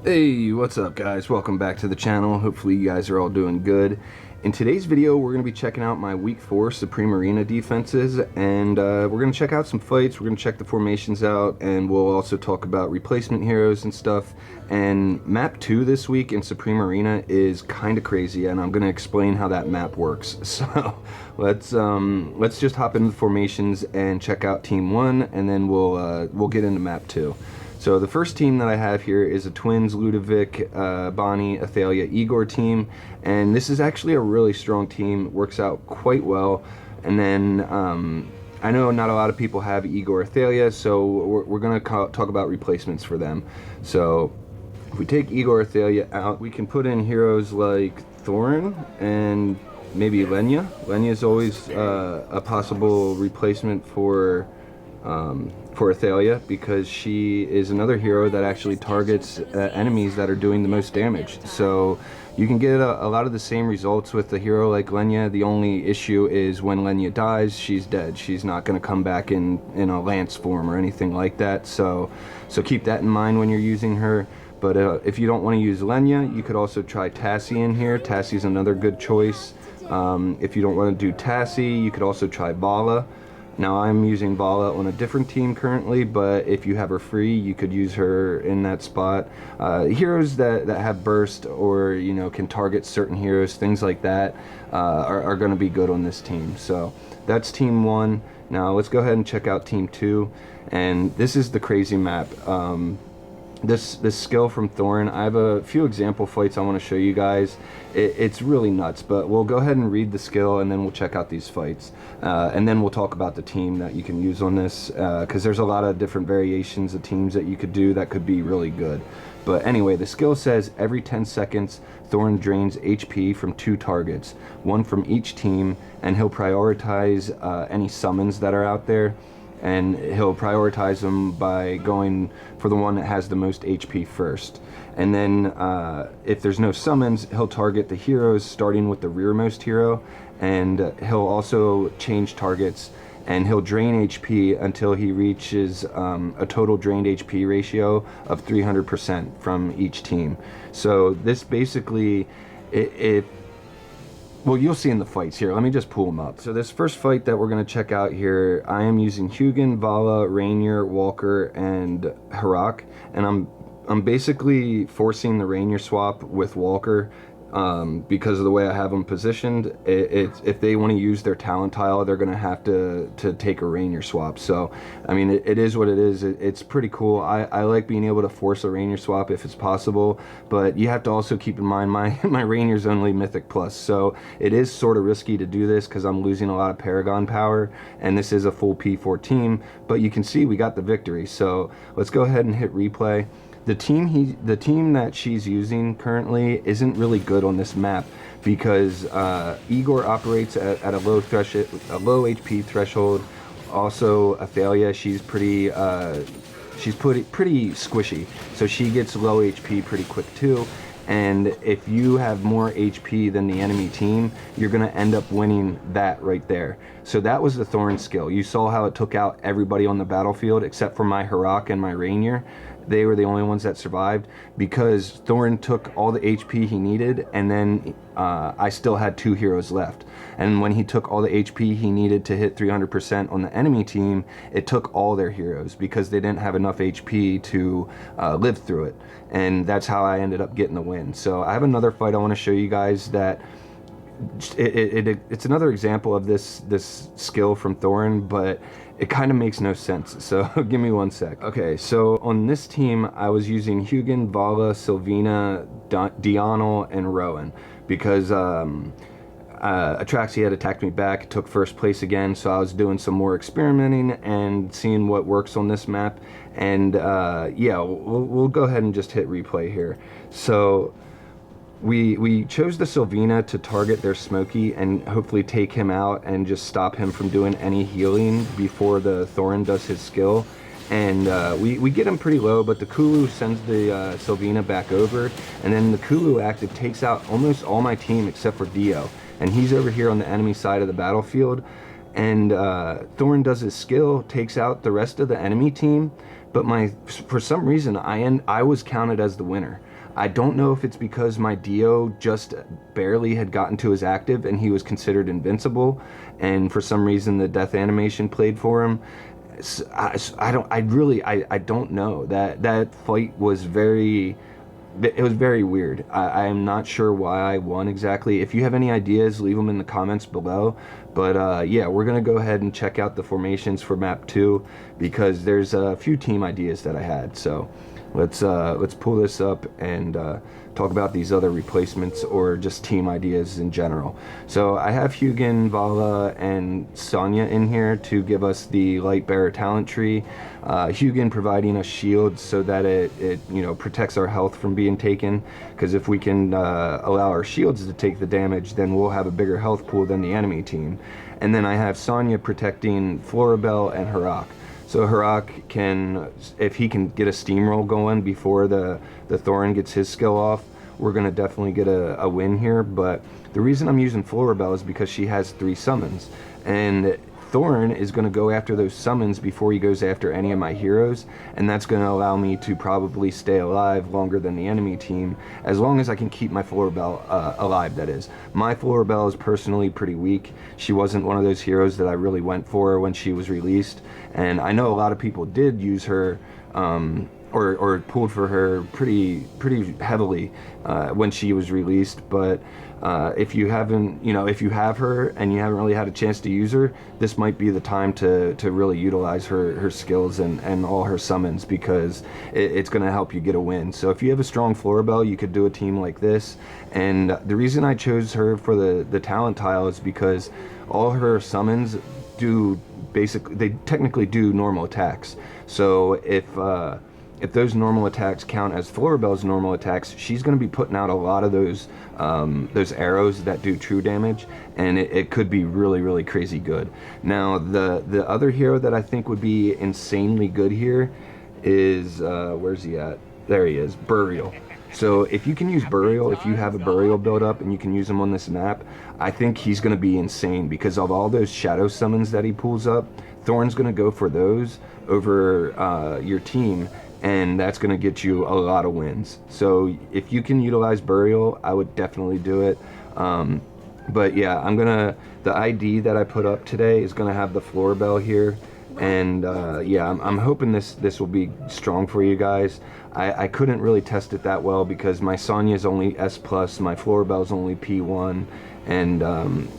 Hey, what's up guys? Welcome back to the channel. Hopefully you guys are all doing good. In today's video, we're going to be checking out my Week 4 Supreme Arena defenses, and we're going to check out some fights, we're going to check the formations out, and we'll also talk about replacement heroes and stuff. And map 2 this week in Supreme Arena is kind of crazy, and I'm going to explain how that map works. So let's just hop into the formations and check out Team 1, and then we'll get into map 2. So the first team that I have here is a Twins, Ludovic, Bonnie, Athalia, Igor team, and this is actually a really strong team, works out quite well. And then I know not a lot of people have Igor, Athalia, so we're going to talk about replacements for them. So if we take Igor, Athalia out, we can put in heroes like Thorin and maybe Lenya. Lenya is always a possible replacement for Athalia, because she is another hero that actually targets enemies that are doing the most damage. So you can get a lot of the same results with a hero like Lenya. The only issue is when Lenya dies, she's dead. She's not going to come back in a lance form or anything like that. So keep that in mind when you're using her. But if you don't want to use Lenya, you could also try Tassie in here. Tassie's another good choice. If you don't want to do Tassie, you could also try Vala. Now I'm using Vala on a different team currently, but if you have her free, you could use her in that spot. Heroes that have burst, or can target certain heroes, things like that, are going to be good on this team. So that's Team 1. Now let's go ahead and check out Team 2, and this is the crazy map. This skill from Thorin, I have a few example fights I want to show you guys. It's really nuts, but we'll go ahead and read the skill, and then we'll check out these fights, and then we'll talk about the team that you can use on this, because there's a lot of different variations of teams that you could do that could be really good. But anyway, the skill says every 10 seconds Thorin drains HP from 2 targets, 1 from each team, and he'll prioritize any summons that are out there. And he'll prioritize them by going for the one that has the most HP first. And then if there's no summons, he'll target the heroes starting with the rearmost hero, and he'll also change targets, and he'll drain HP until he reaches a total drained HP ratio of 300% from each team. So this basically, well, you'll see in the fights here. Let me just pull them up. So this first fight that we're going to check out here, I am using Hugin, Vala, Rainier, Walker, and Harak, and I'm basically forcing the Rainier swap with Walker because of the way I have them positioned. If they want to use their talent tile, they're going to have to take a Rainier swap. So I mean, it is what it is. It's pretty cool. I like being able to force a Rainier swap if it's possible, but you have to also keep in mind my Rainier's only Mythic Plus, so it is sort of risky to do this because I'm losing a lot of Paragon power, and this is a full P4 team, but you can see we got the victory. So let's go ahead and hit replay. The team that she's using currently isn't really good on this map, because Igor operates at a low HP threshold. Also, Athalia, she's pretty squishy, so she gets low HP pretty quick too. And if you have more HP than the enemy team, you're going to end up winning that right there. So that was the Thorin skill. You saw how it took out everybody on the battlefield except for my Harak and my Rainier. They were the only ones that survived because Thorin took all the HP he needed, and then I still had 2 heroes left. And when he took all the HP he needed to hit 300% on the enemy team, it took all their heroes because they didn't have enough HP to live through it. And that's how I ended up getting the win. So I have another fight I want to show you guys that it's another example of this skill from Thorin, but it kind of makes no sense. So give me 1 sec. Okay, so on this team I was using Hugin, Vala, Sylvina, Dianel, and Rowan, because Atraxi had attacked me back, took first place again, so I was doing some more experimenting and seeing what works on this map. And yeah, we'll go ahead and just hit replay here. So we chose the Sylvina to target their Smokey and hopefully take him out and just stop him from doing any healing before the Thorin does his skill. And we get him pretty low, but the Kulu sends the Sylvina back over, and then the Kulu active takes out almost all my team except for Dio, and he's over here on the enemy side of the battlefield. And Thorin does his skill, takes out the rest of the enemy team, but for some reason I was counted as the winner. I don't know if it's because my Dio just barely had gotten to his active and he was considered invincible, and for some reason the death animation played for him. I don't know. That fight was very, it was very weird. I am not sure why I won exactly. If you have any ideas, leave them in the comments below. But yeah, we're gonna go ahead and check out the formations for map 2 because there's a few team ideas that I had. So let's pull this up and talk about these other replacements or just team ideas in general. So I have Hugin, Vala, and Sonya in here to give us the light bearer talent tree. Hugin providing us shields so that it you know, protects our health from being taken, because if we can allow our shields to take the damage, then we'll have a bigger health pool than the enemy team. And then I have Sonya protecting Floribel and Harak. So Harak can, if he can get a steamroll going before the Thorin gets his skill off, we're going to definitely get a win here. But the reason I'm using Floribel is because she has 3 summons. And Thorin is going to go after those summons before he goes after any of my heroes. And that's going to allow me to probably stay alive longer than the enemy team, as long as I can keep my Floribel alive, that is. My Floribel is personally pretty weak. She wasn't one of those heroes that I really went for when she was released. And I know a lot of people did use her or pulled for her pretty heavily when she was released. But if you haven't, you know, if you have her and you haven't really had a chance to use her, this might be the time to really utilize her skills and all her summons, because it's going to help you get a win. So if you have a strong Floribel, you could do a team like this. And the reason I chose her for the talent tile is because all her summons do basically, they technically do normal attacks. So if those normal attacks count as Floribel's normal attacks, she's going to be putting out a lot of those arrows that do true damage, and it could be really crazy good. Now the other hero that I think would be insanely good here is where's he at? There he is, Burial. So if you can use Burial, if you have a Burial build up and you can use him on this map, I think he's going to be insane, because of all those shadow summons that he pulls up, Thorin's going to go for those over your team, and that's going to get you a lot of wins. So if you can utilize Burial, I would definitely do it. But yeah, the ID that I put up today is going to have the Floribel here. And yeah, I'm hoping this will be strong for you guys. I couldn't really test it that well because my Sonya is only S+, my Floribel is only P1, and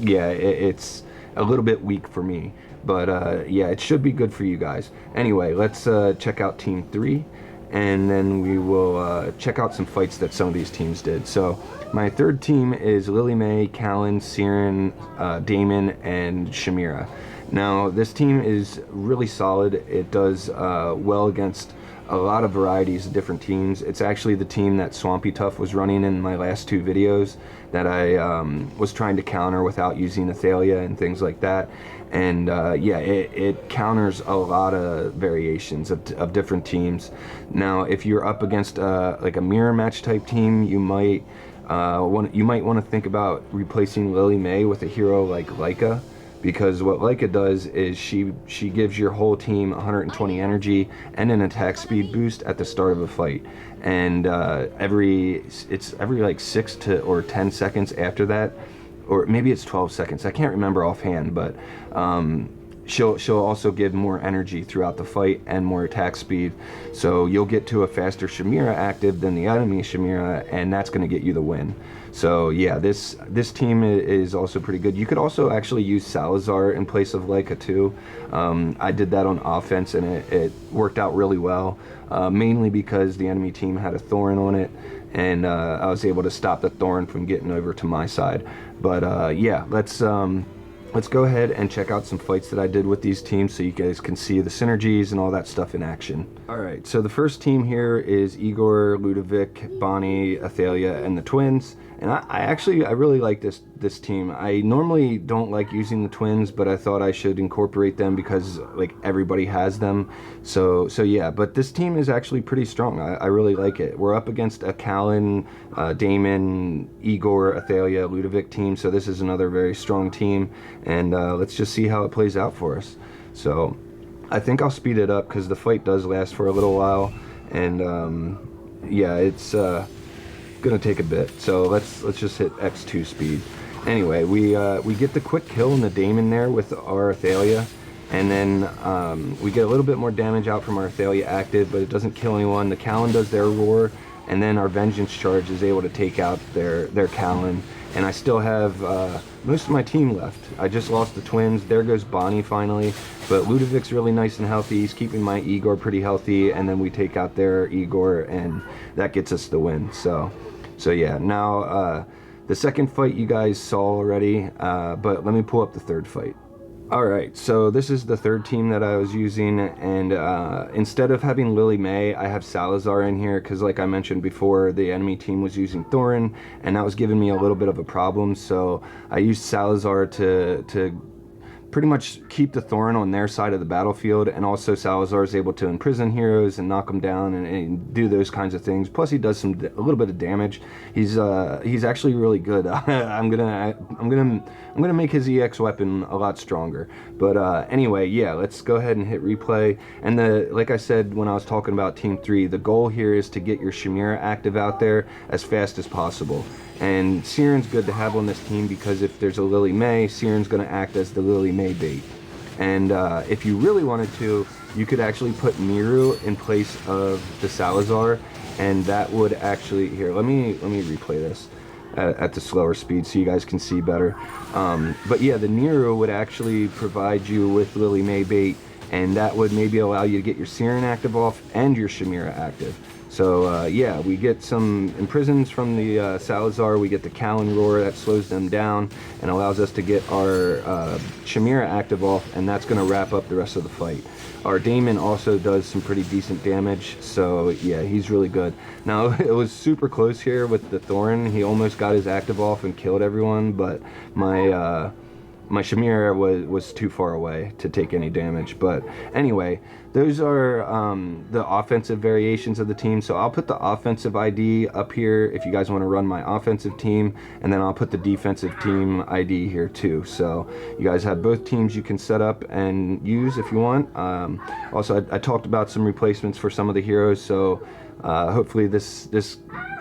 yeah, it's a little bit weak for me. But yeah, it should be good for you guys. Anyway, let's check out Team 3, and then we will check out some fights that some of these teams did. So my third team is Lily May, Callan, Siren, Damon, and Shamira. Now this team is really solid. It does well against a lot of varieties of different teams. It's actually the team that Swampy Tough was running in my last 2 videos that I was trying to counter without using Athalia and things like that. And yeah, it counters a lot of variations of different teams. Now if you're up against like a mirror match type team, you might want to think about replacing Lily May with a hero like Leica, because what Leica does is she gives your whole team 120 energy and an attack speed boost at the start of a fight, and every like 6 or 10 seconds after that, or maybe it's 12 seconds, I can't remember offhand, but she'll also give more energy throughout the fight and more attack speed, so you'll get to a faster Shamira active than the enemy Shamira, and that's going to get you the win. So yeah, this team is also pretty good. You could also actually use Salazar in place of Leica too. I did that on offense, and it worked out really well, mainly because the enemy team had a Thorin on it, and I was able to stop the Thorin from getting over to my side. But yeah, let's go ahead and check out some fights that I did with these teams so you guys can see the synergies and all that stuff in action. Alright, so the first team here is Igor, Ludovic, Bonnie, Athalia, and the twins. And I really like this team. I normally don't like using the twins, but I thought I should incorporate them because like everybody has them. So yeah, but this team is actually pretty strong. I really like it. We're up against a Callan, Damon, Igor, Athalia, Ludovic team, so this is another very strong team, and let's just see how it plays out for us. So I think I'll speed it up because the fight does last for a little while, and yeah, it's gonna take a bit. So let's just hit X2 speed. Anyway, we get the quick kill in the Daemon there with our Thalia, and then we get a little bit more damage out from our Thalia active, but it doesn't kill anyone. The Callan does their roar, and then our Vengeance charge is able to take out their Callan. And I still have most of my team left. I just lost the twins. There goes Bonnie finally, but Ludovic's really nice and healthy. He's keeping my Igor pretty healthy, and then we take out their Igor, and that gets us the win. So yeah. Now the second fight you guys saw already, but let me pull up the third fight. Alright, so this is the third team that I was using, and instead of having Lily May, I have Salazar in here, because like I mentioned before, the enemy team was using Thorin, and that was giving me a little bit of a problem, so I used Salazar to pretty much keep the Thorin on their side of the battlefield, and also Salazar is able to imprison heroes and knock them down and do those kinds of things. Plus he does a little bit of damage. He's actually really good. I'm gonna make his EX weapon a lot stronger. But anyway, yeah, let's go ahead and hit replay. And like I said when I was talking about Team 3, the goal here is to get your Chimera active out there as fast as possible. And Siren's good to have on this team because if there's a Lily May, Siren's going to act as the Lily May bait. And if you really wanted to, you could actually put Miru in place of the Salazar, and that would actually, here, let me replay this at the slower speed so you guys can see better. But yeah, the Miru would actually provide you with Lily May bait, and that would maybe allow you to get your Siren active off and your Chimera active. So yeah, we get some imprisons from the Salazar, we get the Callan roar that slows them down and allows us to get our Chimera active off, and that's going to wrap up the rest of the fight. Our Daemon also does some pretty decent damage, so yeah, he's really good. Now, it was super close here with the Thorin. He almost got his active off and killed everyone, but my Chimera was too far away to take any damage. But anyway, those are the offensive variations of the team. So I'll put the offensive ID up here if you guys want to run my offensive team, and then I'll put the defensive team ID here too. So you guys have both teams you can set up and use if you want. Also, I talked about some replacements for some of the heroes, so hopefully this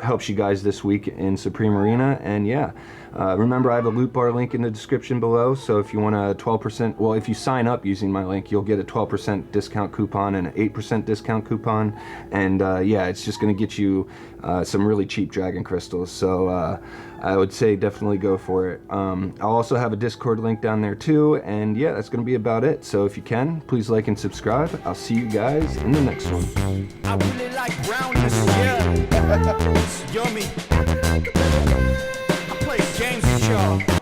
helps you guys this week in Supreme Arena. And yeah, remember I have a loot bar link in the description below, so if you want a 12%, well, if you sign up using my link, you'll get a 12% discount coupon and an 8% discount coupon, and yeah, it's just going to get you some really cheap dragon crystals, so I would say definitely go for it. I'll also have a Discord link down there too, and yeah, that's going to be about it. So if you can, please like and subscribe. I'll see you guys in the next one. I really like brownness, yeah. It's yummy. I play games with y'all.